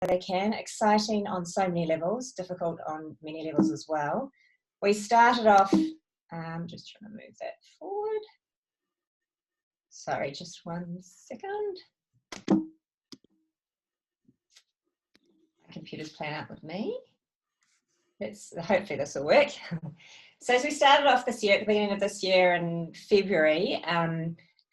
they can. Exciting on so many levels, difficult on many levels as well. We started off, just trying to move that forward. Sorry, just 1 second. My computer's playing out with me. Hopefully this will work. So as we started off this year, at the beginning of this year in February,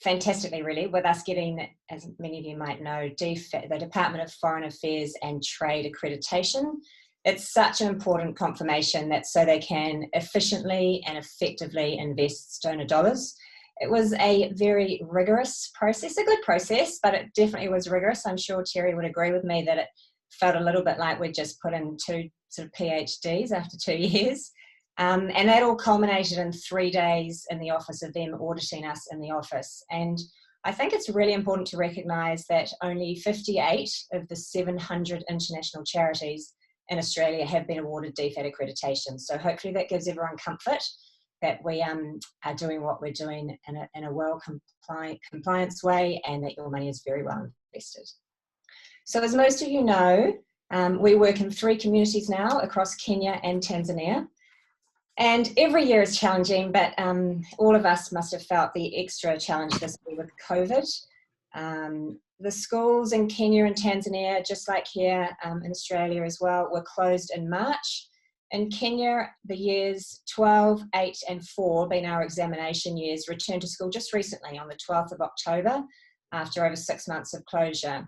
fantastically really, with us getting, as many of you might know, the Department of Foreign Affairs and Trade accreditation. It's such an important confirmation that so they can efficiently and effectively invest donor dollars. It was a very rigorous process, a good process, but it definitely was rigorous. I'm sure Terry would agree with me that it felt a little bit like we'd just put in 2 sort of PhDs after 2 years. And that all culminated in 3 days in the office of them auditing us in the office. And I think it's really important to recognise that only 58 of the 700 international charities in Australia have been awarded DFAT accreditation. So hopefully that gives everyone comfort that we are doing what we're doing in a well compliance way, and that your money is very well invested. So as most of you know, we work in 3 communities now across Kenya and Tanzania. And every year is challenging, but all of us must have felt the extra challenge this year with COVID. The schools in Kenya and Tanzania, just like here in Australia as well, were closed in March. In Kenya, the years 12, 8 and 4, being our examination years, returned to school just recently on the 12th of October after over 6 months of closure.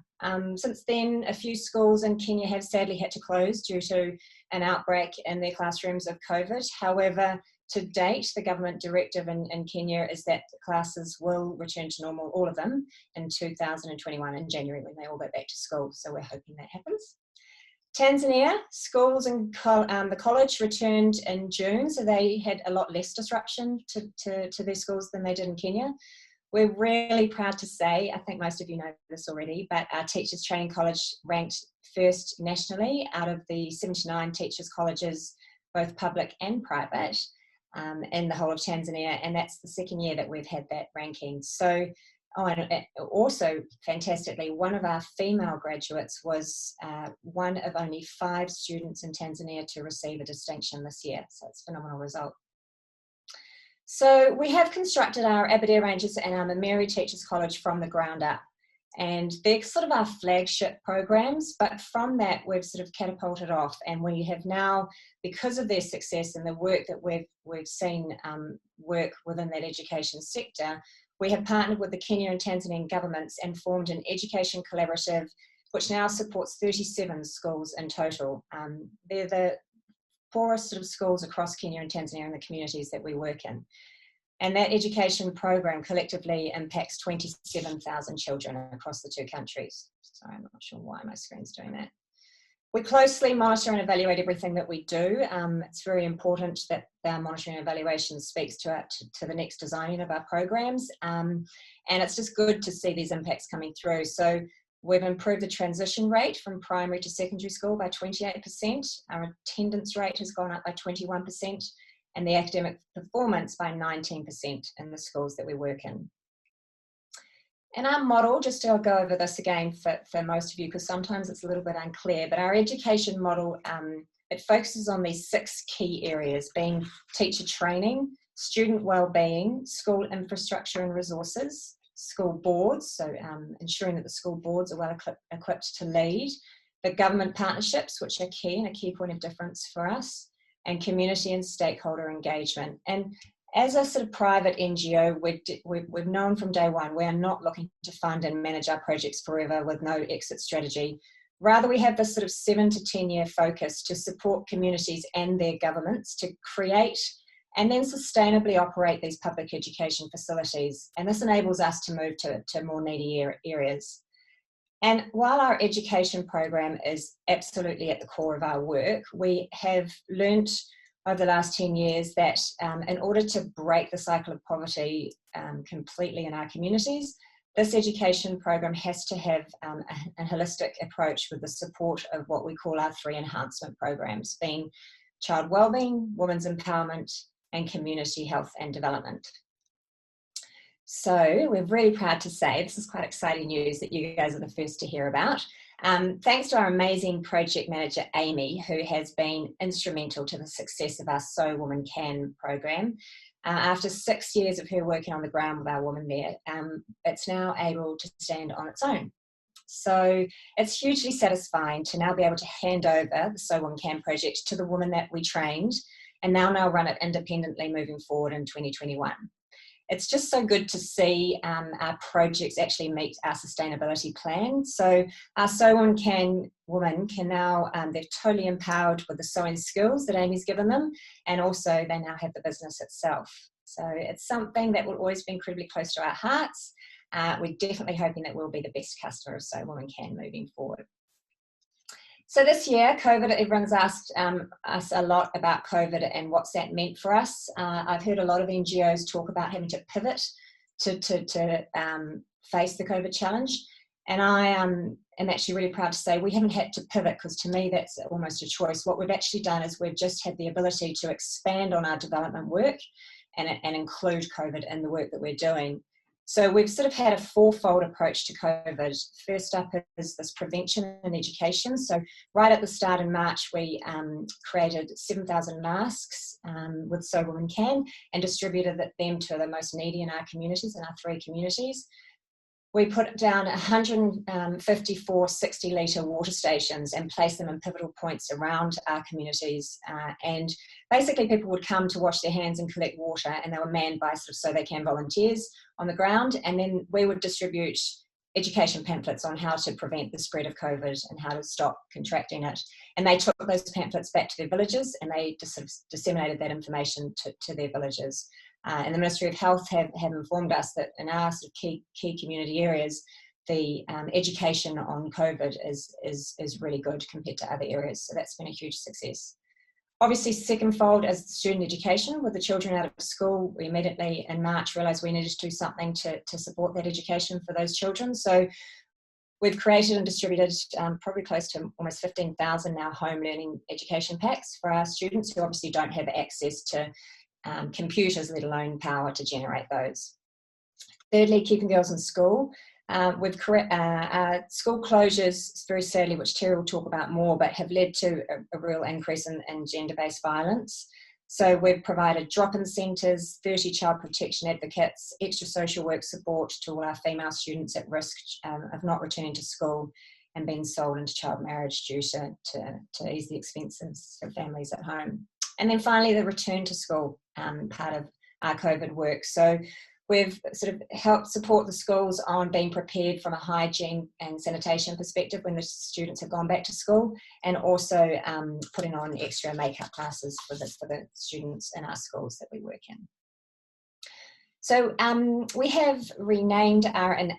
Since then, a few schools in Kenya have sadly had to close due to an outbreak in their classrooms of COVID. However, to date, the government directive in Kenya is that the classes will return to normal, all of them, in 2021 in January when they all go back to school. So we're hoping that happens. Tanzania, schools and the college returned in June, so they had a lot less disruption to their schools than they did in Kenya. We're really proud to say, I think most of you know this already, but our Teachers Training College ranked first nationally out of the 79 teachers' colleges, both public and private, in the whole of Tanzania, and that's the 2nd year that we've had that ranking. So, and also fantastically, one of our female graduates was one of only 5 students in Tanzania to receive a distinction this year, so it's a phenomenal result. So we have constructed our Aberdare Rangers and our Mary Teachers College from the ground up, and they're sort of our flagship programs, but from that we've sort of catapulted off, and we have now, because of their success and the work that we've seen work within that education sector, we have partnered with the Kenya and Tanzanian governments and formed an education collaborative which now supports 37 schools in total. They're the poorest sort of schools across Kenya and Tanzania in the communities that we work in. And that education program collectively impacts 27,000 children across the 2 countries. Sorry, I'm not sure why my screen's doing that. We closely monitor and evaluate everything that we do. It's very important that our monitoring and evaluation speaks to the next designing of our programs. And it's just good to see these impacts coming through. So we've improved the transition rate from primary to secondary school by 28%. Our attendance rate has gone up by 21%, and the academic performance by 19% in the schools that we work in. And our model, just to go over this again for most of you, because sometimes it's a little bit unclear, but our education model, it focuses on these 6 key areas, being teacher training, student wellbeing, school infrastructure and resources, school boards, so ensuring that the school boards are well equipped to lead, the government partnerships, which are key and a key point of difference for us, and community and stakeholder engagement. And as a sort of private NGO, we've known from day one, we are not looking to fund and manage our projects forever with no exit strategy. Rather, we have this sort of 7 to 10 year focus to support communities and their governments to create and then sustainably operate these public education facilities. And this enables us to move to more needy areas. And while our education program is absolutely at the core of our work, we have learnt over the last 10 years that in order to break the cycle of poverty completely in our communities, this education program has to have a holistic approach with the support of what we call our 3 enhancement programs, being child wellbeing, women's empowerment, and community health and development. So we're really proud to say, this is quite exciting news that you guys are the first to hear about. Thanks to our amazing project manager, Amy, who has been instrumental to the success of our So Woman Can program. After 6 years of her working on the ground with our women there, it's now able to stand on its own. So it's hugely satisfying to now be able to hand over the So Woman Can project to the woman that we trained and now run it independently moving forward in 2021. It's just so good to see our projects actually meet our sustainability plan. So our So Woman Can women can now, they're totally empowered with the sewing skills that Amy's given them, and also they now have the business itself. So it's something that will always be incredibly close to our hearts. We're definitely hoping that we'll be the best customer of So Woman Can moving forward. So this year, COVID, everyone's asked us a lot about COVID and what's that meant for us. I've heard a lot of NGOs talk about having to pivot to face the COVID challenge. And I am actually really proud to say we haven't had to pivot, because to me that's almost a choice. What we've actually done is we've just had the ability to expand on our development work and include COVID in the work that we're doing. So we've sort of had a fourfold approach to COVID. First up is this prevention and education. So right at the start in March, we created 7,000 masks with So Woman Can and distributed them to the most needy in our communities, in our 3 communities. We put down 154 60-litre water stations and placed them in pivotal points around our communities. And basically people would come to wash their hands and collect water, and they were manned by sort of So They Can volunteers on the ground. And then we would distribute education pamphlets on how to prevent the spread of COVID and how to stop contracting it. And they took those pamphlets back to their villages, and they just sort of disseminated that information to their villages. And the Ministry of Health have informed us that in our sort of key community areas, the education on COVID is really good compared to other areas. So that's been a huge success. Obviously, secondfold is student education. With the children out of school, we immediately in March realised we needed to do something to support that education for those children. So we've created and distributed probably close to almost 15,000 now home learning education packs for our students who obviously don't have access to computers, let alone power to generate those. Thirdly, keeping girls in school. With school closures, very sadly, which Terry will talk about more, but have led to a real increase in gender-based violence. So we've provided drop-in centres, 30 child protection advocates, extra social work support to all our female students at risk of not returning to school and being sold into child marriage due to ease the expenses for families at home. And then finally, the return to school part of our COVID work. So we've sort of helped support the schools on being prepared from a hygiene and sanitation perspective when the students have gone back to school, and also putting on extra makeup classes for the students in our schools that we work in. So we have renamed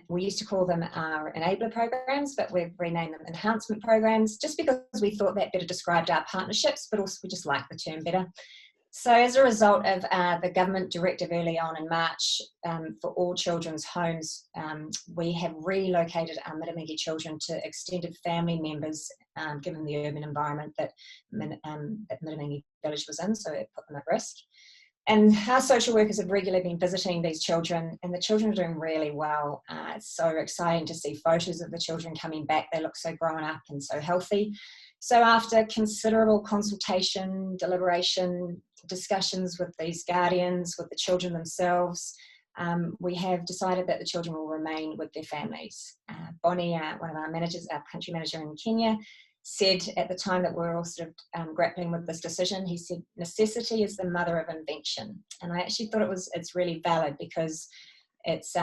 we used to call them our enabler programs, but we've renamed them enhancement programs, just because we thought that better described our partnerships, but also we just like the term better. So as a result of the government directive early on in March for all children's homes, we have relocated our Mitimingi children to extended family members, given the urban environment that Mitimingi village was in, so it put them at risk. And our social workers have regularly been visiting these children, and the children are doing really well. It's so exciting to see photos of the children coming back. They look so grown up and so healthy. So after considerable consultation, deliberation, discussions with these guardians, with the children themselves, we have decided that the children will remain with their families. Bonnie, one of our managers, our country manager in Kenya, said at the time that we were all sort of grappling with this decision, he said, necessity is the mother of invention. And I actually thought it's really valid, because it's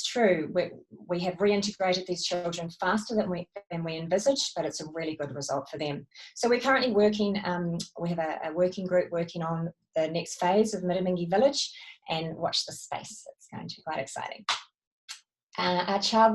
true. We have reintegrated these children faster than we envisaged, but it's a really good result for them. So we're currently working, we have a working group working on the next phase of Mitimingi Village, and watch this space. It's going to be quite exciting. Our child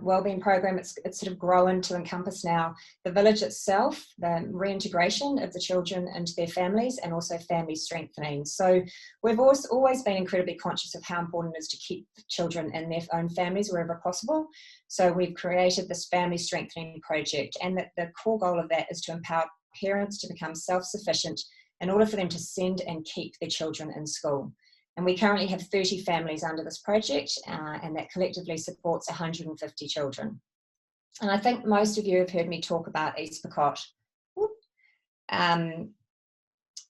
wellbeing program, it's sort of grown to encompass now the village itself, the reintegration of the children into their families, and also family strengthening. So we've always been incredibly conscious of how important it is to keep children in their own families wherever possible. So we've created this family strengthening project, and the core goal of that is to empower parents to become self-sufficient in order for them to send and keep their children in school. And we currently have 30 families under this project, and that collectively supports 150 children. And I think most of you have heard me talk about East Pokot.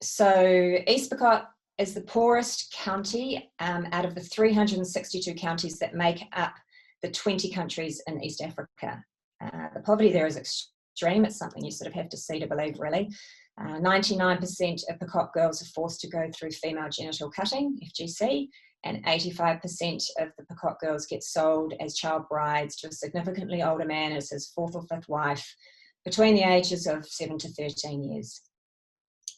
So East Pokot is the poorest county out of the 362 counties that make up the 20 countries in East Africa. The poverty there is extreme. It's something you sort of have to see to believe, really. 99% of Pokot girls are forced to go through female genital cutting, FGC, and 85% of the Pokot girls get sold as child brides to a significantly older man as his fourth or fifth wife between the ages of 7 to 13 years.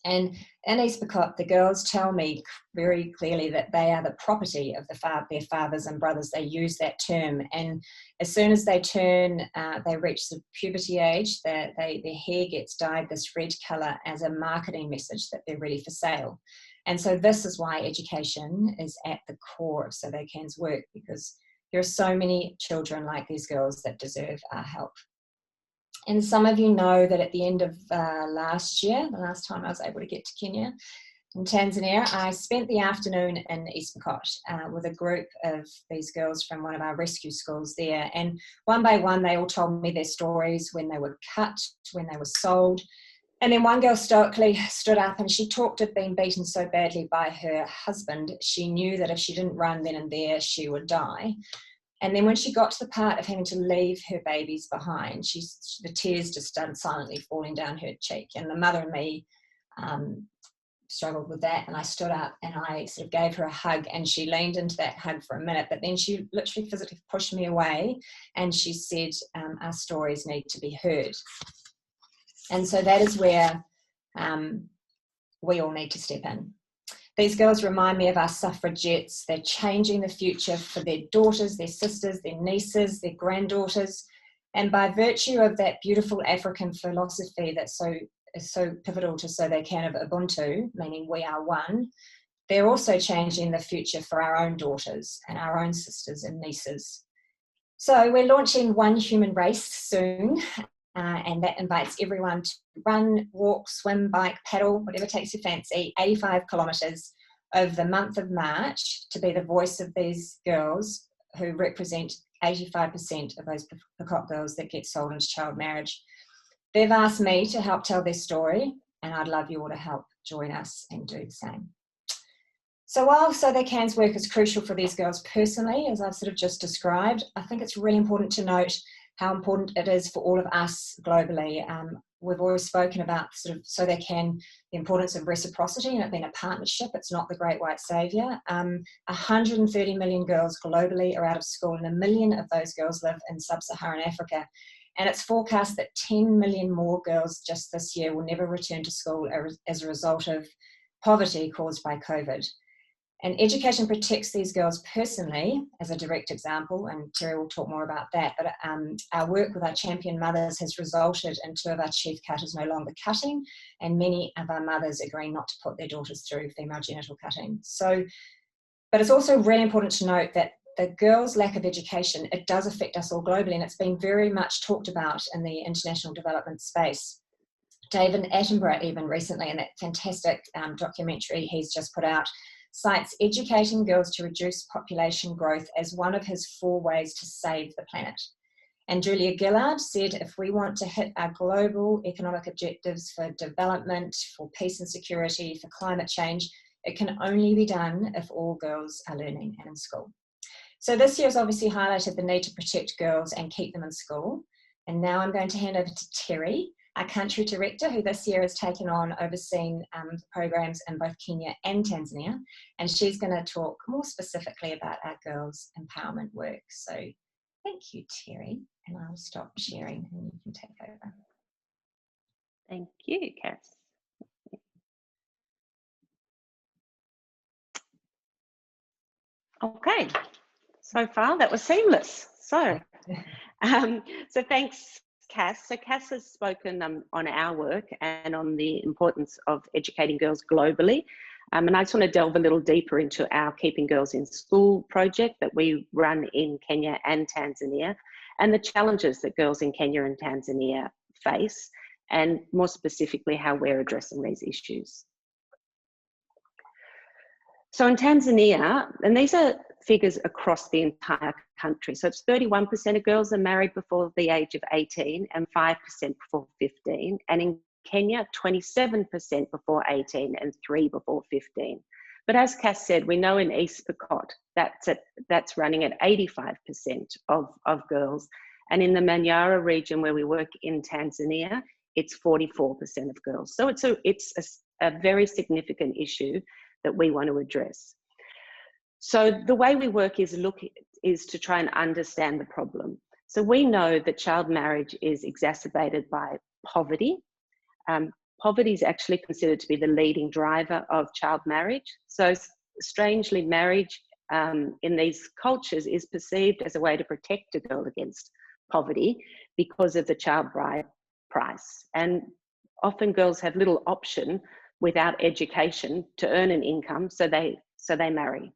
And in East Pokot, the girls tell me very clearly that they are the property of their fathers and brothers. They use that term. And as soon as they they reach the puberty age, their hair gets dyed this red colour as a marketing message that they're ready for sale. And so this is why education is at the core of So They Can's work, because there are so many children like these girls that deserve our help. And some of you know that at the end of last year, the last time I was able to get to Kenya and Tanzania, I spent the afternoon in East Pokot with a group of these girls from one of our rescue schools there. And one by one, they all told me their stories, when they were cut, when they were sold. And then one girl stoically stood up and she talked of being beaten so badly by her husband, she knew that if she didn't run then and there, she would die. And then when she got to the part of having to leave her babies behind, the tears just started silently falling down her cheek. And the mother and me struggled with that. And I stood up and I sort of gave her a hug, and she leaned into that hug for a minute, but then she literally physically pushed me away and she said, our stories need to be heard. And so that is where we all need to step in. These girls remind me of our suffragettes. They're changing the future for their daughters, their sisters, their nieces, their granddaughters. And by virtue of that beautiful African philosophy that is so pivotal to So They Can of Ubuntu, meaning we are one, they're also changing the future for our own daughters and our own sisters and nieces. So we're launching One Human Race soon. And that invites everyone to run, walk, swim, bike, paddle, whatever takes your fancy, 85 kilometres over the month of March to be the voice of these girls who represent 85% of those Pokot girls that get sold into child marriage. They've asked me to help tell their story, and I'd love you all to help join us and do the same. So while So They Can's work is crucial for these girls personally, as I've sort of just described, I think it's really important to note how important it is for all of us globally. We've always spoken about sort of So They Can, the importance of reciprocity and it being a partnership. It's not the great white saviour. 130 million girls globally are out of school, and 1 million of those girls live in sub-Saharan Africa. And it's forecast that 10 million more girls just this year will never return to school as a result of poverty caused by COVID. And education protects these girls personally, as a direct example, and Terry will talk more about that, but our work with our champion mothers has resulted in 2 of our chief cutters no longer cutting, and many of our mothers agreeing not to put their daughters through female genital cutting. So, but it's also really important to note that the girls' lack of education, it does affect us all globally, and it's been very much talked about in the international development space. David Attenborough, even recently, in that fantastic documentary he's just put out, cites educating girls to reduce population growth as one of his 4 ways to save the planet. And Julia Gillard said, if we want to hit our global economic objectives for development, for peace and security, for climate change, it can only be done if all girls are learning and in school. So this year has obviously highlighted the need to protect girls and keep them in school. And now I'm going to hand over to Terry, our country director, who this year has taken on overseeing programs in both Kenya and Tanzania. And she's going to talk more specifically about our girls' empowerment work. So thank you, Terry. And I'll stop sharing and you can take over. Thank you, Cass. Okay, so far that was seamless. So thanks, Cass. So Cass has spoken on our work and on the importance of educating girls globally. And I just want to delve a little deeper into our Keeping Girls in School project that we run in Kenya and Tanzania, and the challenges that girls in Kenya and Tanzania face, and more specifically how we're addressing these issues. So in Tanzania, and these are figures across the entire country. So it's 31% of girls are married before the age of 18 and 5% before 15. And in Kenya, 27% before 18 and 3% before 15. But as Cass said, we know in East Pokot, that's running at 85% of girls. And in the Manyara region where we work in Tanzania, it's 44% of girls. So it's a very significant issue that we want to address. So the way we work is to try and understand the problem. So we know that child marriage is exacerbated by poverty. Poverty is actually considered to be the leading driver of child marriage. So strangely, marriage in these cultures is perceived as a way to protect a girl against poverty because of the child bride price. And often girls have little option without education to earn an income, so they marry.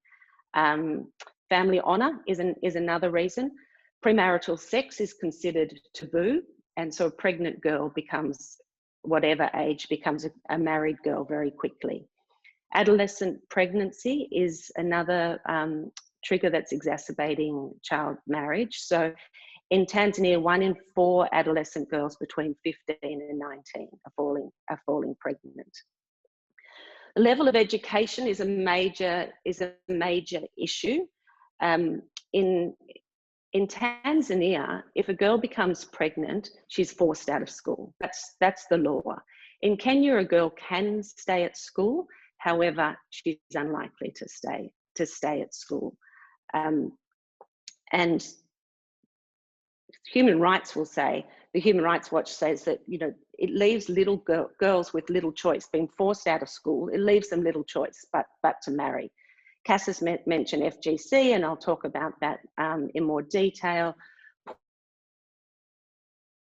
Family honour is another reason. Premarital sex is considered taboo, and so a pregnant girl becomes, whatever age, becomes a married girl very quickly. Adolescent pregnancy is another trigger that's exacerbating child marriage. So in Tanzania, 1 in 4 adolescent girls between 15 and 19 are falling pregnant. The level of education is a major issue. In Tanzania, if a girl becomes pregnant, she's forced out of school. That's the law. In Kenya, a girl can stay at school. However, she's unlikely to stay at school. And Human Rights will say, the Human Rights Watch says that, you know, it leaves little girls with little choice, being forced out of school. It leaves them little choice but to marry. Cass has mentioned FGC, and I'll talk about that in more detail.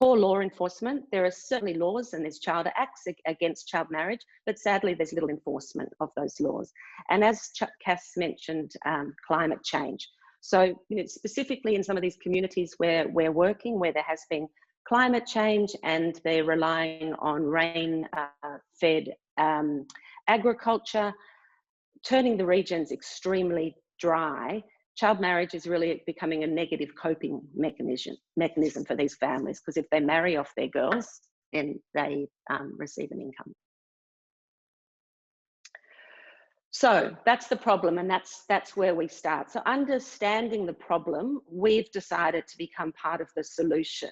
Poor law enforcement. There are certainly laws and there's child acts against child marriage, but sadly there's little enforcement of those laws. And as Cass mentioned, climate change. So, you know, specifically in some of these communities where we're working, where there has been climate change and they're relying on rain-fed agriculture, turning the regions extremely dry, child marriage is really becoming a negative coping mechanism for these families, because if they marry off their girls, then they receive an income. So that's the problem, and that's where we start. So understanding the problem, we've decided to become part of the solution.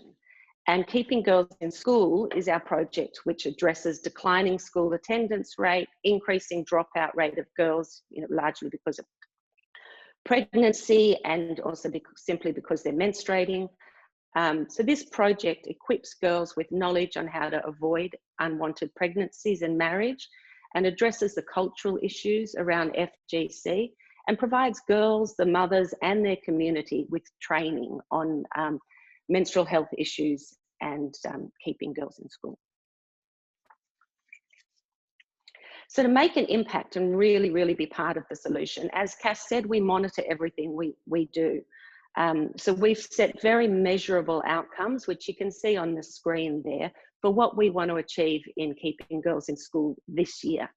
And Keeping Girls in School is our project, which addresses declining school attendance rate, increasing dropout rate of girls, you know, largely because of pregnancy and also simply because they're menstruating. So this project equips girls with knowledge on how to avoid unwanted pregnancies and marriage, and addresses the cultural issues around FGC, and provides girls, the mothers and their community with training on menstrual health issues and keeping girls in school. So to make an impact and really, really be part of the solution, as Cass said, we monitor everything we do. So we've set very measurable outcomes, which you can see on the screen there, for what we want to achieve in Keeping Girls in School this year.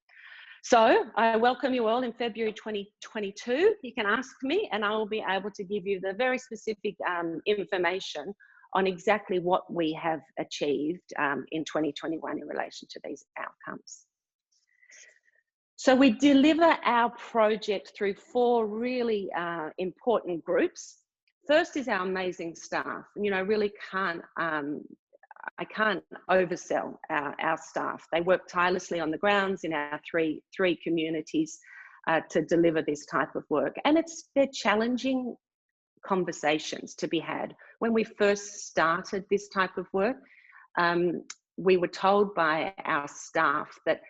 So I welcome you all in February 2022. You can ask me and I will be able to give you the very specific information on exactly what we have achieved in 2021 in relation to these outcomes. So we deliver our project through 4 really important groups. First is our amazing staff. You know, really I can't oversell our staff. They work tirelessly on the grounds in our three communities to deliver this type of work. And they're challenging conversations to be had. When we first started this type of work, we were told by our staff that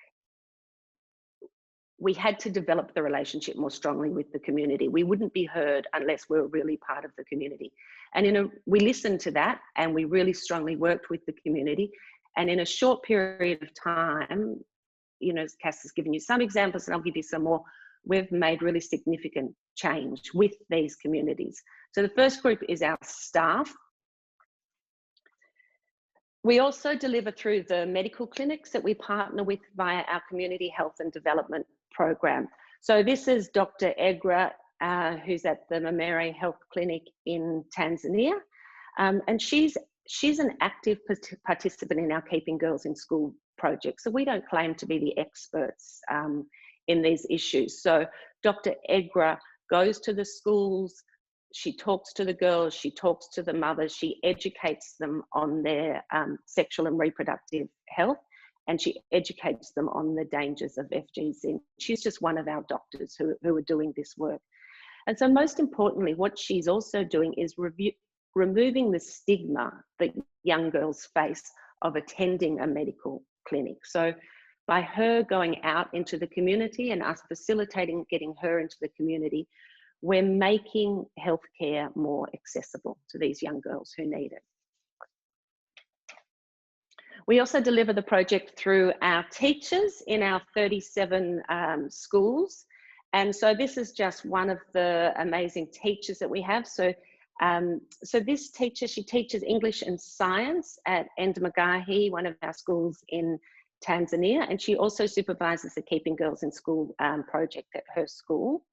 we had to develop the relationship more strongly with the community. We wouldn't be heard unless we were really part of the community. And we listened to that, and we really strongly worked with the community. And in a short period of time, you know, Cass has given you some examples, and I'll give you some more, we've made really significant change with these communities. So the first group is our staff. We also deliver through the medical clinics that we partner with via our Community Health and Development Program. So this is Dr. Egra who's at the Mamere Health Clinic in Tanzania. And she's an active participant in our Keeping Girls in School project. So we don't claim to be the experts in these issues. So Dr. Egra goes to the schools, she talks to the girls, she talks to the mothers, she educates them on their sexual and reproductive health, and she educates them on the dangers of FGC. She's just one of our doctors who are doing this work. And so most importantly, what she's also doing is removing the stigma that young girls face of attending a medical clinic. So by her going out into the community and us facilitating getting her into the community, we're making healthcare more accessible to these young girls who need it. We also deliver the project through our teachers in our 37 schools. And so this is just one of the amazing teachers that we have. So this teacher, she teaches English and science at Endamagahi, one of our schools in Tanzania, and she also supervises the Keeping Girls in School project at her school.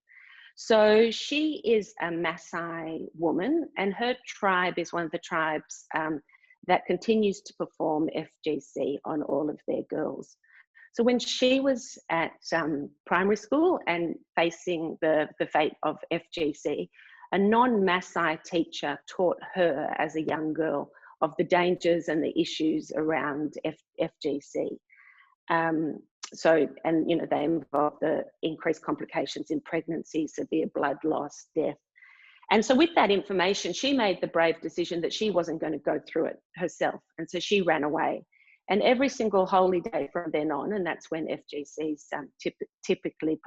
So she is a Maasai woman, and her tribe is one of the tribes that continues to perform FGC on all of their girls. So when she was at primary school and facing the fate of FGC, a non-Maasai teacher taught her as a young girl of the dangers and the issues around FGC. And you know, they involve the increased complications in pregnancy, severe blood loss, death. And so with that information, she made the brave decision that she wasn't going to go through it herself. And so she ran away. And every single holy day from then on, and that's when FGC's typically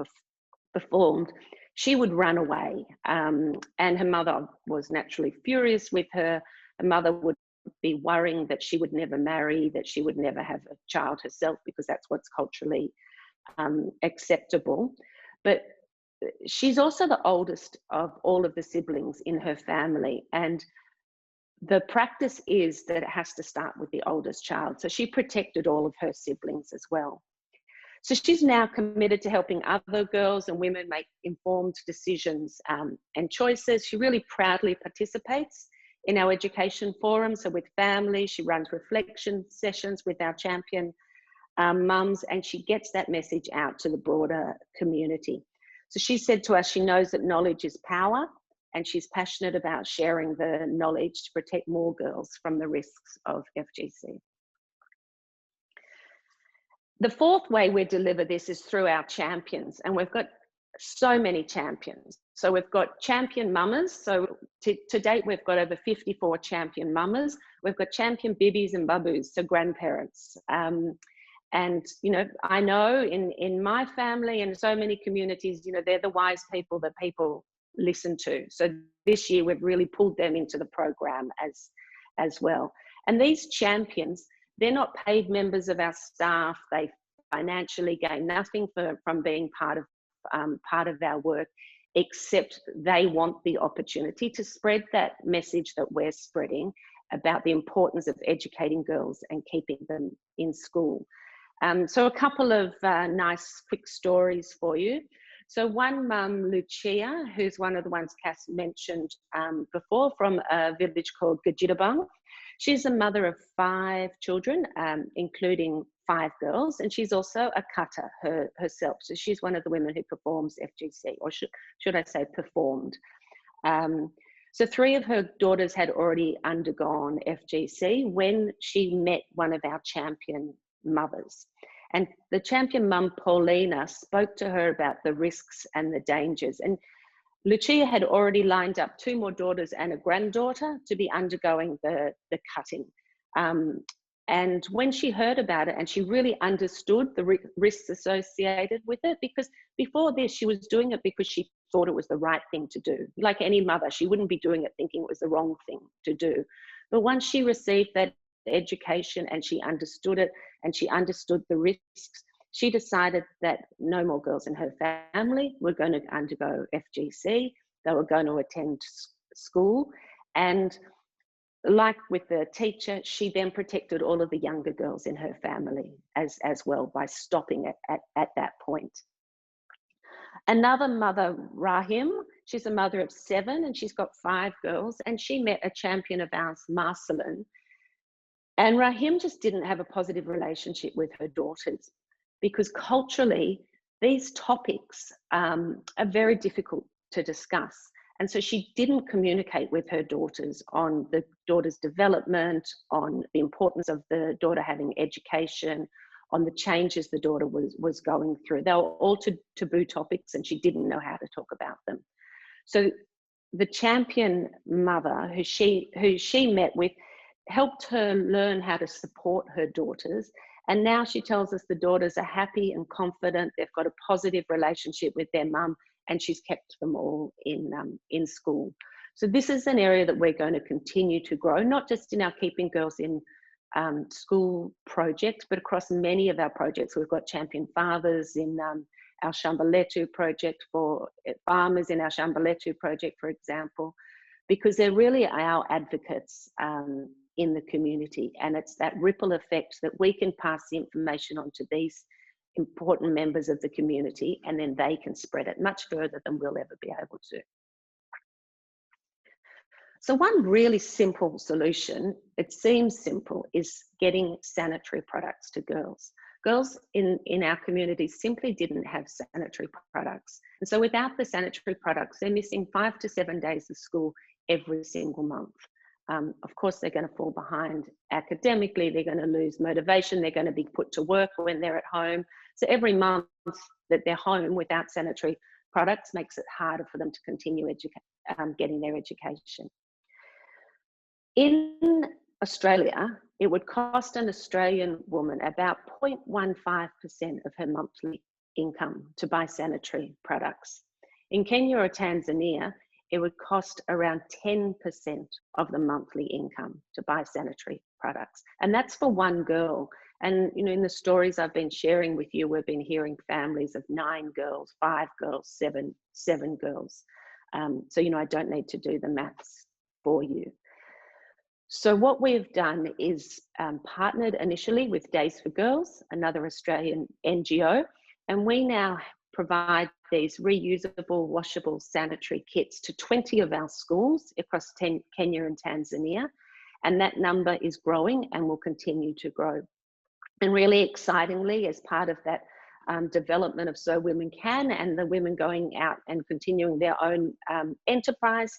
performed, she would run away. And her mother was naturally furious with her. Her mother would be worrying that she would never marry, that she would never have a child herself, because that's what's culturally acceptable. But she's also the oldest of all of the siblings in her family. And the practice is that it has to start with the oldest child. So she protected all of her siblings as well. So she's now committed to helping other girls and women make informed decisions and choices. She really proudly participates in our education forum. So with families, she runs reflection sessions with our champion mums, and she gets that message out to the broader community. So she said to us, she knows that knowledge is power, and she's passionate about sharing the knowledge to protect more girls from the risks of FGC. The fourth way we deliver this is through our champions, and we've got so many champions. So we've got champion mamas. So to date, we've got over 54 champion mamas. We've got champion bibbies and babus, so grandparents. And, you know, I know in my family and so many communities, you know, they're the wise people that people listen to. So this year we've really pulled them into the program as well. And these champions, they're not paid members of our staff. They financially gain nothing from being part of our work, except they want the opportunity to spread that message that we're spreading about the importance of educating girls and keeping them in school. So a couple of nice quick stories for you. So one mum, Lucia, who's one of the ones Cass mentioned before, from a village called Gajirabang. She's a mother of 5 children, including 5 girls, and she's also a kata herself. So she's one of the women who performs FGC, or should I say performed. So 3 of her daughters had already undergone FGC when she met one of our champion mothers. And the champion mum, Paulina, spoke to her about the risks and the dangers. And Lucia had already lined up 2 more daughters and a granddaughter to be undergoing the cutting. And when she heard about it, and she really understood the risks associated with it, because before this, she was doing it because she thought it was the right thing to do. Like any mother, she wouldn't be doing it thinking it was the wrong thing to do. But once she received that education and she understood it, and she understood the risks, she decided that no more girls in her family were going to undergo FGC. They were going to attend school. And like with the teacher, she then protected all of the younger girls in her family as well by stopping it at that point. Another mother, Rahim, She's a mother of 7 and she's got 5 girls, and she met a champion of ours, Marceline. And Rahim just didn't have a positive relationship with her daughters because culturally, these topics are very difficult to discuss. And so she didn't communicate with her daughters on the daughter's development, on the importance of the daughter having education, on the changes the daughter was going through. They were all taboo topics and she didn't know how to talk about them. So the champion mother who she met with helped her learn how to support her daughters. And now she tells us the daughters are happy and confident. They've got a positive relationship with their mum, and she's kept them all in school. So this is an area that we're going to continue to grow, not just in our Keeping Girls in School project, but across many of our projects. We've got champion fathers in our Shambaletu project, for farmers in our Shambaletu project, for example, because they're really our advocates in the community. And it's that ripple effect that we can pass the information on to these important members of the community, and then they can spread it much further than we'll ever be able to. So one really simple solution, it seems simple, is getting sanitary products to girls. Girls in our community simply didn't have sanitary products. And so without the sanitary products, they're missing 5 to 7 days of school every single month. Of course, they're going to fall behind academically, they're going to lose motivation, they're going to be put to work when they're at home. So every month that they're home without sanitary products makes it harder for them to continue getting their education. In Australia, it would cost an Australian woman about 0.15% of her monthly income to buy sanitary products. In Kenya or Tanzania, it would cost around 10% of the monthly income to buy sanitary products. And that's for one girl. And, you know, in the stories I've been sharing with you, we've been hearing families of 9 girls, 5 girls, 7 girls. So, you know, I don't need to do the maths for you. So what we've done is partnered initially with Days for Girls, another Australian NGO, and we now provide these reusable, washable sanitary kits to 20 of our schools across Kenya and Tanzania. And that number is growing and will continue to grow. And really excitingly, as part of that development of So Women Can and the women going out and continuing their own enterprise,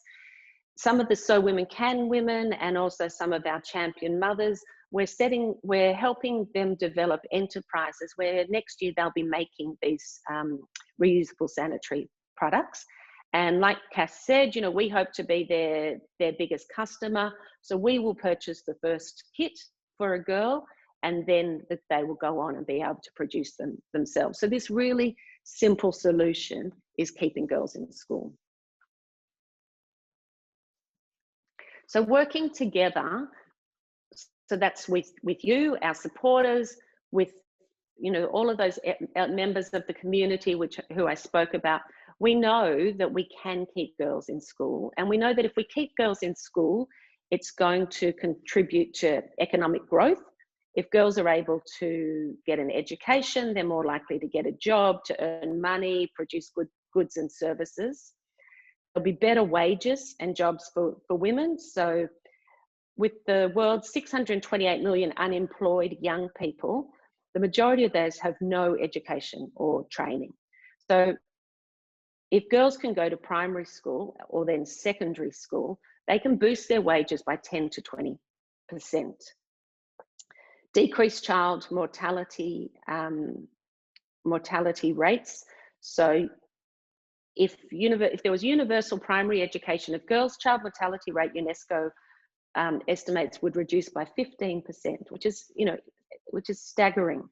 some of the So Women Can women and also some of our champion mothers, we're helping them develop enterprises where next year they'll be making these reusable sanitary products. And like Cass said, you know, we hope to be their biggest customer. So we will purchase the first kit for a girl, and then they will go on and be able to produce them themselves. So this really simple solution is keeping girls in school. So working together, so that's with you, our supporters, with, you know, all of those members of the community who I spoke about. We know that we can keep girls in school, and we know that if we keep girls in school, it's going to contribute to economic growth. If girls are able to get an education, they're more likely to get a job, to earn money, produce goods and services. There'll be better wages and jobs for women. So with the world's 628 million unemployed young people, the majority of those have no education or training. So if girls can go to primary school or then secondary school, they can boost their wages by 10 to 20%. Decrease child mortality rates. So if there was universal primary education of girls, child mortality rate, UNESCO estimates would reduce by 15%, which is staggering.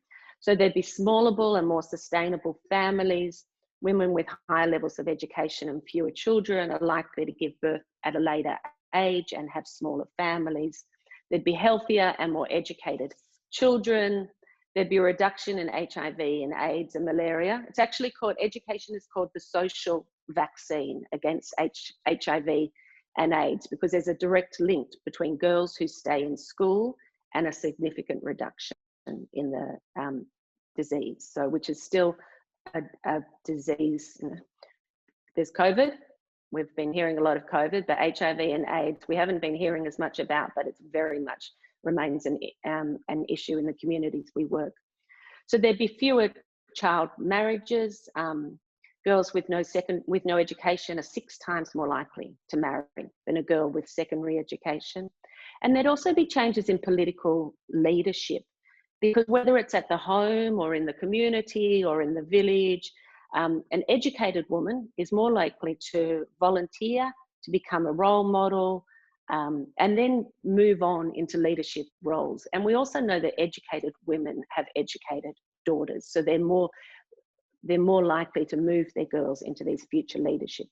So there'd be smaller and more sustainable families. Women with higher levels of education and fewer children are likely to give birth at a later age and have smaller families. There'd be healthier and more educated children. There'd be a reduction in HIV and AIDS and malaria. It's actually called, education is called the social vaccine against HIV and AIDS, because there's a direct link between girls who stay in school and a significant reduction in the disease. So, which is still a disease. You know, there's COVID, we've been hearing a lot of COVID, but HIV and AIDS we haven't been hearing as much about, but it's very much remains an issue in the communities we work. So there'd be fewer child marriages. Girls with no education are 6 times more likely to marry than a girl with secondary education. And there'd also be changes in political leadership, because whether it's at the home or in the community or in the village, an educated woman is more likely to volunteer, to become a role model, and then move on into leadership roles. And we also know that educated women have educated daughters, so they're more likely to move their girls into these future leadership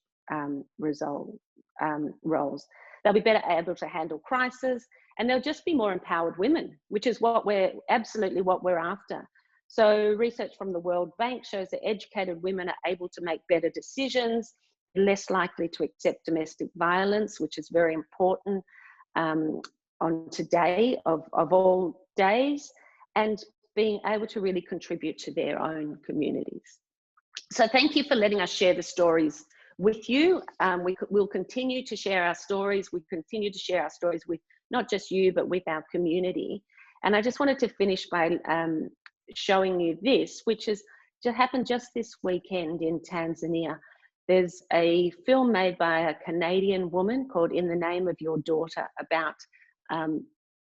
roles. They'll be better able to handle crisis, and they'll just be more empowered women, which is what we're after. So research from the World Bank shows that educated women are able to make better decisions, less likely to accept domestic violence, which is very important on today of all days, and being able to really contribute to their own communities. So thank you for letting us share the stories with you. We'll continue to share our stories. We continue to share our stories with not just you, but with our community. And I just wanted to finish by showing you this, which has happened just this weekend in Tanzania. There's a film made by a Canadian woman called In the Name of Your Daughter about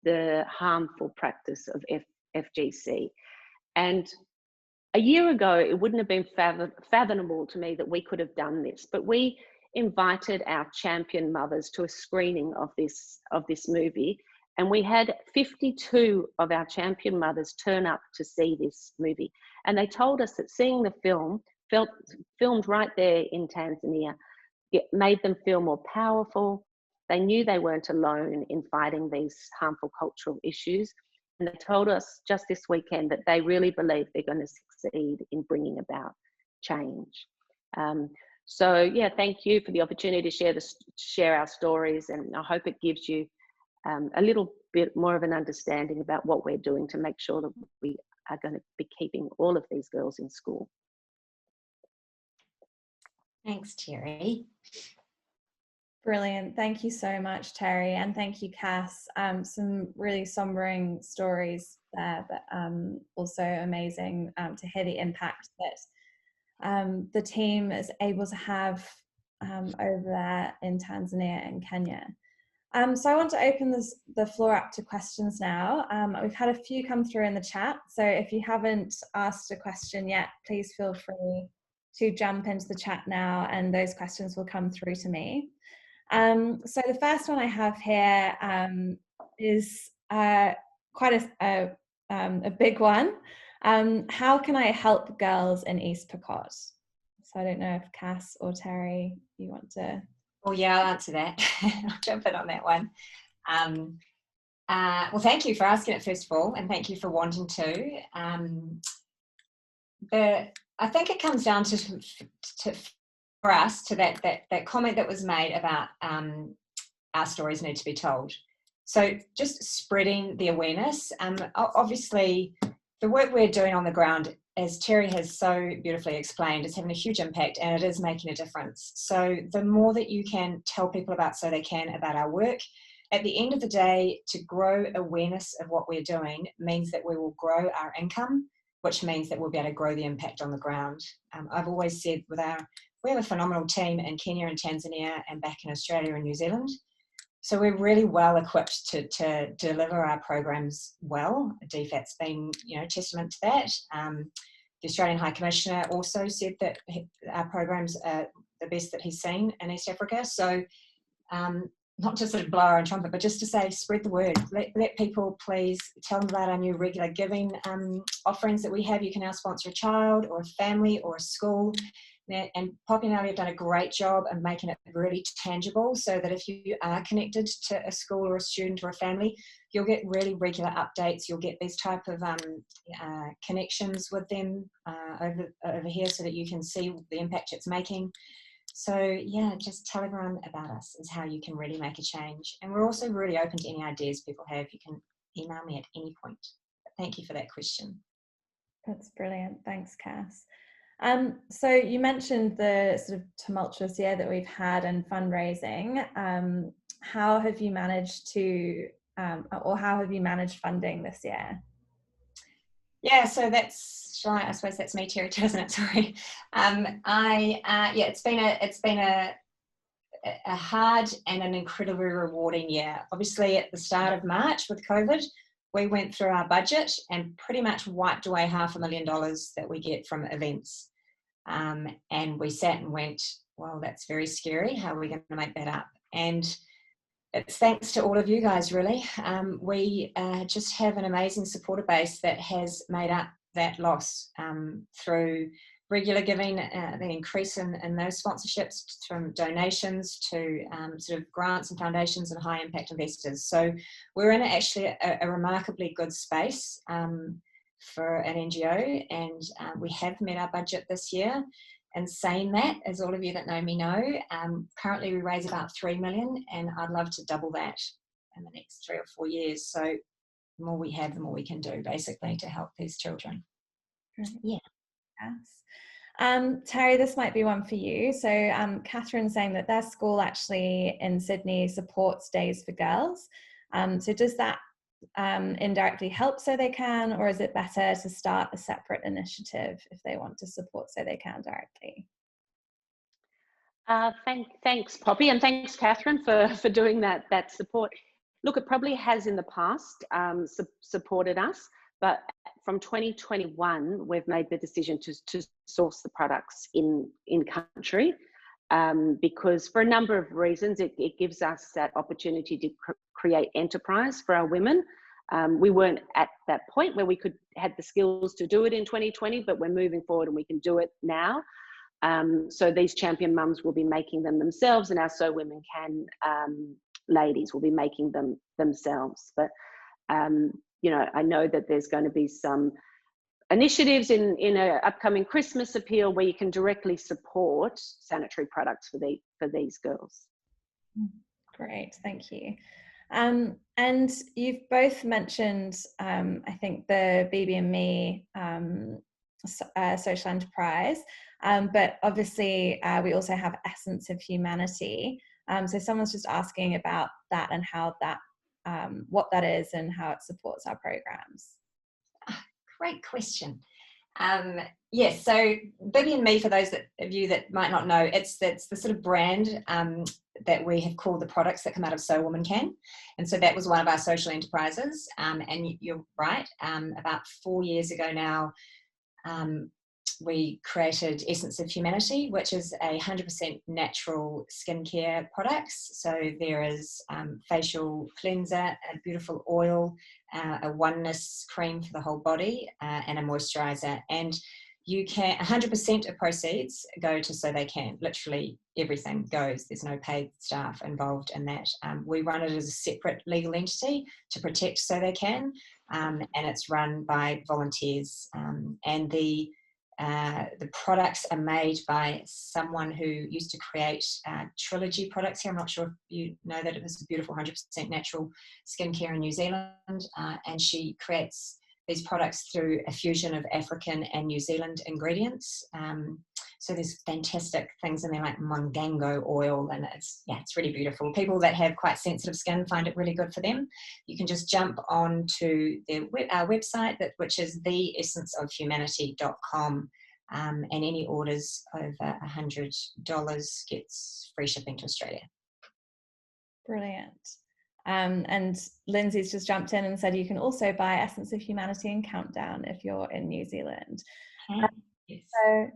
the harmful practice of FGC. And a year ago, it wouldn't have been fathomable to me that we could have done this, but we invited our champion mothers to a screening of this movie, and we had 52 of our champion mothers turn up to see this movie. And they told us that seeing the film, filmed right there in Tanzania, it made them feel more powerful. They knew they weren't alone in fighting these harmful cultural issues. And they told us just this weekend that they really believe they're going to succeed in bringing about change. So yeah, thank you for the opportunity to share our stories, and I hope it gives you a little bit more of an understanding about what we're doing to make sure that we are going to be keeping all of these girls in school. Thanks, Terry. Brilliant. Thank you so much, Terry. And thank you, Cass. Some really sombering stories there, but also amazing to hear the impact that the team is able to have over there in Tanzania and Kenya. So I want to open the floor up to questions now. We've had a few come through in the chat. So if you haven't asked a question yet, please feel free to jump into the chat now, and those questions will come through to me. So the first one I have here is quite a big one. How can I help girls in East Pokot? So I don't know if Cass or Terry, you want to... Oh yeah, I'll answer that. I'll jump in on that one. Well, thank you for asking it, first of all, and thank you for wanting to. I think it comes down to for us to that comment that was made about our stories need to be told. So just spreading the awareness. Obviously, the work we're doing on the ground, as Terry has so beautifully explained, is having a huge impact, and it is making a difference. So the more that you can tell people about So They Can about our work, at the end of the day, to grow awareness of what we're doing means that we will grow our income, which means that we'll be able to grow the impact on the ground. I've always said we have a phenomenal team in Kenya and Tanzania and back in Australia and New Zealand. So we're really well equipped to deliver our programs well. DFAT's been, testament to that. The Australian High Commissioner also said that our programs are the best that he's seen in East Africa. So not to sort of blow our own trumpet, but just to say, spread the word. Let people please tell them about our new regular giving offerings that we have. You can now sponsor a child or a family or a school. And Poppy and Ali have done a great job of making it really tangible, so that if you are connected to a school or a student or a family, you'll get really regular updates. You'll get these type of connections with them over here, so that you can see the impact it's making. So yeah, just tell everyone about us is how you can really make a change. And we're also really open to any ideas people have. You can email me at any point. Thank you for that question. That's brilliant. Thanks, Cass. So you mentioned the sort of tumultuous year that we've had and fundraising. How have you managed to, or how have you managed funding this year? Yeah, so that's right. I suppose that's me, Terry, too, isn't it? Sorry. Yeah, it's been a hard and an incredibly rewarding year. Obviously, at the start of March with COVID, we went through our budget and pretty much wiped away $500,000 that we get from events. And we sat and went, well, that's very scary. How are we going to make that up? And it's thanks to all of you guys, really. We just have an amazing supporter base that has made up that loss through regular giving, the increase in those sponsorships, from donations to sort of grants and foundations and high impact investors. So we're in actually a remarkably good space for an NGO, and we have met our budget this year. And saying that, as all of you that know me know, currently we raise about 3 million, and I'd love to double that in the next 3 or 4 years. So the more we have, the more we can do, basically, to help these children. Yeah. Yes. Terry, this might be one for you. So Catherine's saying that their school actually in Sydney supports Days for Girls. So does that indirectly help So They Can, or is it better to start a separate initiative if they want to support So They Can directly? Thanks, Poppy, and thanks, Catherine, for doing that support. Look, it probably has in the past supported us, but from 2021, we've made the decision to source the products in country, because for a number of reasons, it gives us that opportunity to create enterprise for our women. We weren't at that point where we had the skills to do it in 2020, but we're moving forward and we can do it now. So these champion mums will be making them themselves, and our So Women Can ladies will be making them themselves. But you know, I know that there's going to be some initiatives in an upcoming Christmas appeal where you can directly support sanitary products for these girls. Great, thank you. And you've both mentioned, I think, the BB&Me social enterprise, but obviously we also have Essence of Humanity. So someone's just asking about that and how that, what that is and how it supports our programs. Great question. Yes, so BB&Me, for those of you that might not know, it's the sort of brand that we have called the products that come out of So Women Can. And so that was one of our social enterprises. And you're right, about 4 years ago now, we created Essence of Humanity, which is 100% natural skincare products. So there is facial cleanser, a beautiful oil, a oneness cream for the whole body, and a moisturizer. And you can, 100% of proceeds go to So They Can. Literally everything goes. There's no paid staff involved in that. We run it as a separate legal entity to protect So They Can, and it's run by volunteers. And the products are made by someone who used to create Trilogy products here. I'm not sure if you know that it was a beautiful 100% natural skincare in New Zealand, and she creates these products through a fusion of African and New Zealand ingredients. So there's fantastic things in there like Mongango oil, and it's really beautiful. People that have quite sensitive skin find it really good for them. You can just jump on to our website, which is theessenceofhumanity.com, and any orders over $100 gets free shipping to Australia. Brilliant. And Lindsay's just jumped in and said you can also buy Essence of Humanity and Countdown if you're in New Zealand. Yes. So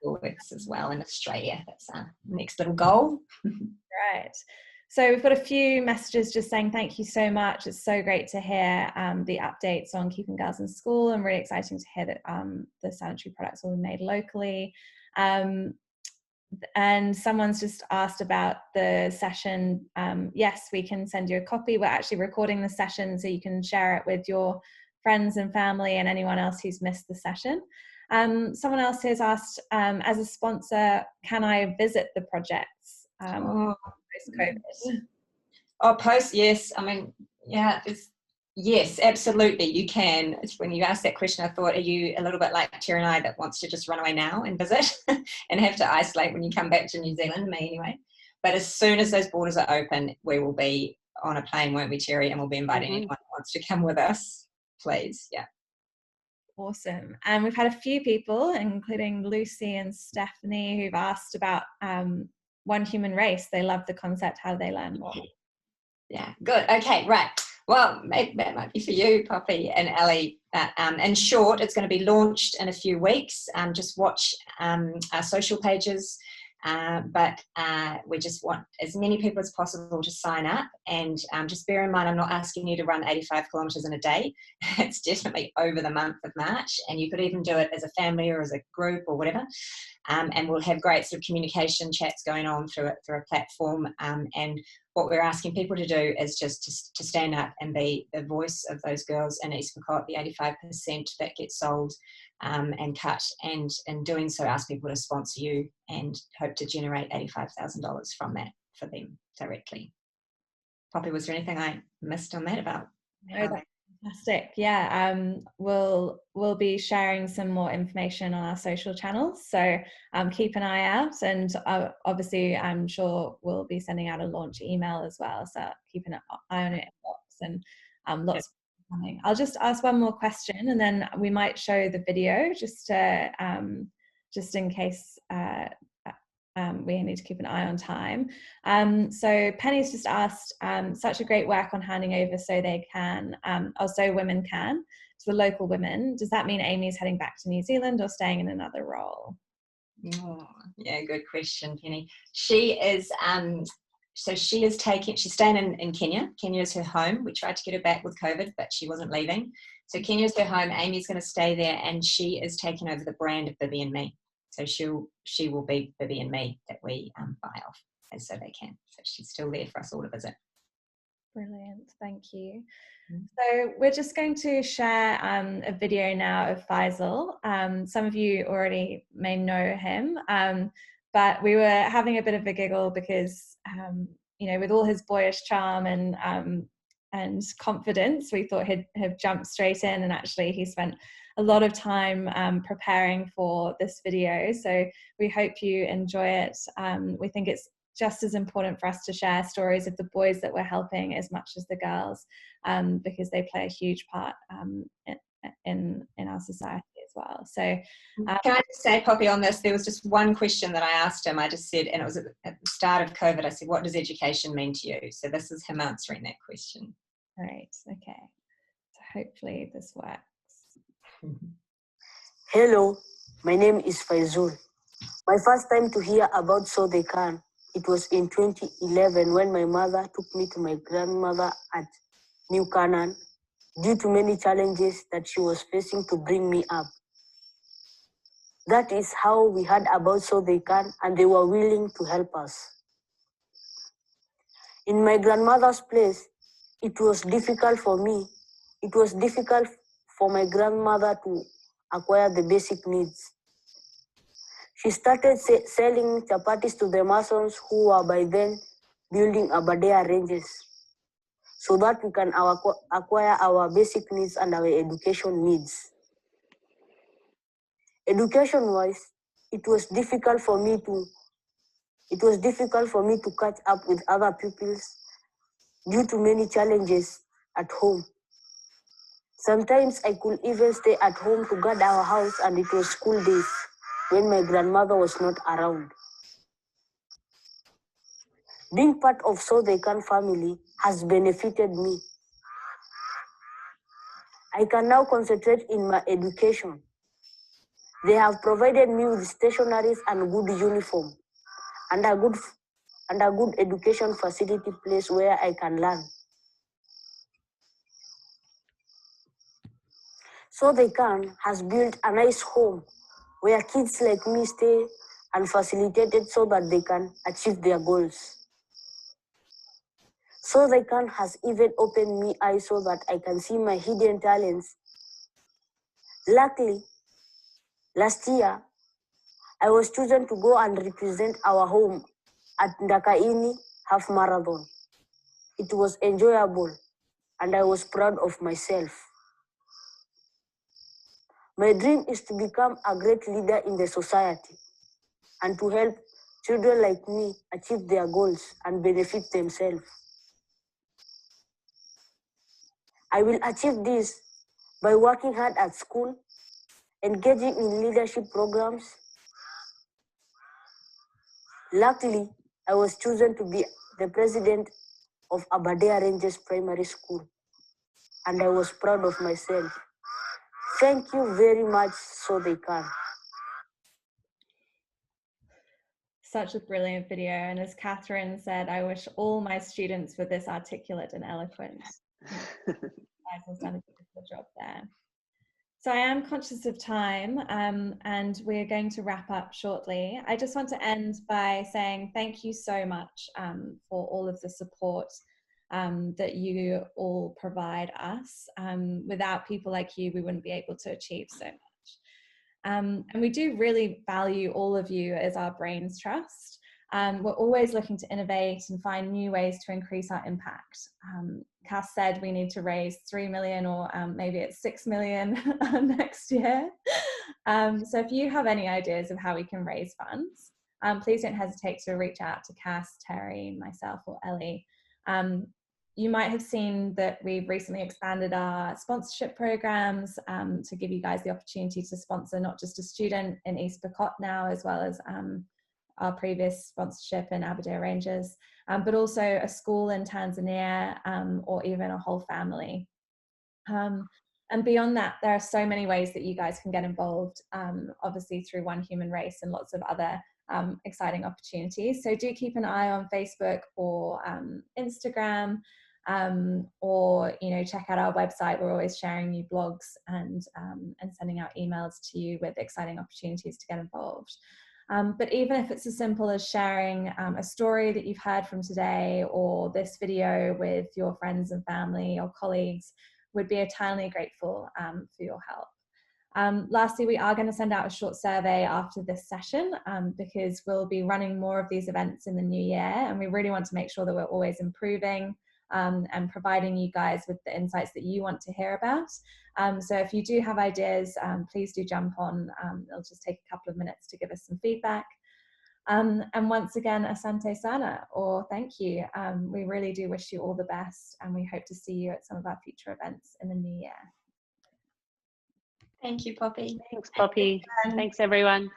works as well in Australia. That's our next little goal. Right. So we've got a few messages just saying thank you so much. It's so great to hear the updates on keeping girls in school, and really exciting to hear that the sanitary products will be made locally. And someone's just asked about the session. Yes, we can send you a copy. We're actually recording the session so you can share it with your friends and family and anyone else who's missed the session. Someone else has asked, as a sponsor, can I visit the projects post-COVID? Oh, yes. I mean, yeah, Yes, absolutely, you can. When you asked that question, I thought, are you a little bit like Terry and I that wants to just run away now and visit and have to isolate when you come back to New Zealand, me anyway. But as soon as those borders are open, we will be on a plane, won't we, Terry? And we'll be inviting anyone who wants to come with us, please. Yeah. Awesome. And we've had a few people, including Lucy and Stephanie, who've asked about One Human Race. They love the concept. How do they learn more? Yeah, good. Okay, right. Well, that might be for you, Poppy and Ali. In short, it's going to be launched in a few weeks. Just watch our social pages. But we just want as many people as possible to sign up. And just bear in mind, I'm not asking you to run 85 kilometres in a day. It's definitely over the month of March. And you could even do it as a family or as a group or whatever. And we'll have great sort of communication chats going on through a platform. And what we're asking people to do is just to stand up and be the voice of those girls in Eastmacott, the 85% that get sold and cut, and in doing so ask people to sponsor you and hope to generate $85,000 from that for them directly. Poppy, was there anything I missed on that about? No, that's fantastic. Yeah, we'll be sharing some more information on our social channels, so keep an eye out, and obviously I'm sure we'll be sending out a launch email as well, so keep an eye on your inbox, and lots of coming. I'll just ask one more question, and then we might show the video just in case we need to keep an eye on time. So Penny's just asked, such a great work on handing over so they can, also women can, to the local women. Does that mean Amy's heading back to New Zealand or staying in another role? Oh, yeah, good question, Penny. She is, so she's staying in Kenya. Kenya is her home. We tried to get her back with COVID, but she wasn't leaving. So Kenya is her home. Amy's going to stay there, and she is taking over the brand of Bibby and Me. So she will be Bibby and Me that we buy off as So They Can. So she's still there for us all to visit. Brilliant, thank you. So we're just going to share a video now of Faisal. Some of you already may know him, but we were having a bit of a giggle because, with all his boyish charm and confidence, we thought he'd have jumped straight in, and actually he spent a lot of time preparing for this video. So we hope you enjoy it. We think it's just as important for us to share stories of the boys that we're helping as much as the girls, because they play a huge part in our society as well. So can I just say, Poppy, on this, there was just one question that I asked him. I just said, and it was at the start of COVID, I said, what does education mean to you? So this is him answering that question. Great, okay. So hopefully this works. Hello, my name is Faisal. My first time to hear about So They Can, it was in 2011 when my mother took me to my grandmother at New Canaan due to many challenges that she was facing to bring me up. That is how we heard about So They Can, and they were willing to help us. In my grandmother's place, it was difficult for me. It was difficult for my grandmother to acquire the basic needs. She started selling chapatis to the Masons who were by then building Aberdare ranges so that we can acquire our basic needs and our education needs. Education-wise, it was difficult for me to catch up with other pupils due to many challenges at home. Sometimes I could even stay at home to guard our house, and it was school days when my grandmother was not around. Being part of So They Can family has benefited me. I can now concentrate in my education. They have provided me with stationaries and good uniform and a good education facility place where I can learn. So They Can has built a nice home where kids like me stay and facilitated so that they can achieve their goals. So They Can has even opened me eyes so that I can see my hidden talents. Luckily, last year, I was chosen to go and represent our home at Ndakaini Half Marathon. It was enjoyable. and I was proud of myself. My dream is to become a great leader in the society and to help children like me achieve their goals and benefit themselves. I will achieve this by working hard at school, engaging in leadership programs. Luckily, I was chosen to be the president of Aberdare Ranges Primary School, and I was proud of myself. Thank you very much, so they can. Such a brilliant video. And as Catherine said, I wish all my students were this articulate and eloquent. You guys have done a beautiful job there. So I am conscious of time, and we're going to wrap up shortly. I just want to end by saying thank you so much for all of the support that you all provide us. Without people like you, we wouldn't be able to achieve so much. And we do really value all of you as our Brains Trust. We're always looking to innovate and find new ways to increase our impact. Cass said we need to raise 3 million, or maybe it's 6 million next year. So if you have any ideas of how we can raise funds, please don't hesitate to reach out to Cass, Terry, myself, or Ellie. You might have seen that we've recently expanded our sponsorship programs to give you guys the opportunity to sponsor not just a student in East Bacot now, as well as our previous sponsorship in Aberdare Rangers, but also a school in Tanzania, or even a whole family. And beyond that, there are so many ways that you guys can get involved, obviously through One Human Race and lots of other exciting opportunities. So do keep an eye on Facebook or Instagram, or check out our website. We're always sharing new blogs and sending out emails to you with exciting opportunities to get involved. But even if it's as simple as sharing a story that you've heard from today, or this video with your friends and family or colleagues, would be eternally grateful for your help. Lastly, we are going to send out a short survey after this session because we'll be running more of these events in the new year, and we really want to make sure that we're always improving and providing you guys with the insights that you want to hear about. So if you do have ideas, please do jump on. It'll just take a couple of minutes to give us some feedback. And once again, Asante Sana, or thank you. We really do wish you all the best, and we hope to see you at some of our future events in the new year. Thank you, Poppy. Thanks, Poppy. Thanks, everyone.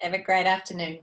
Have a great afternoon.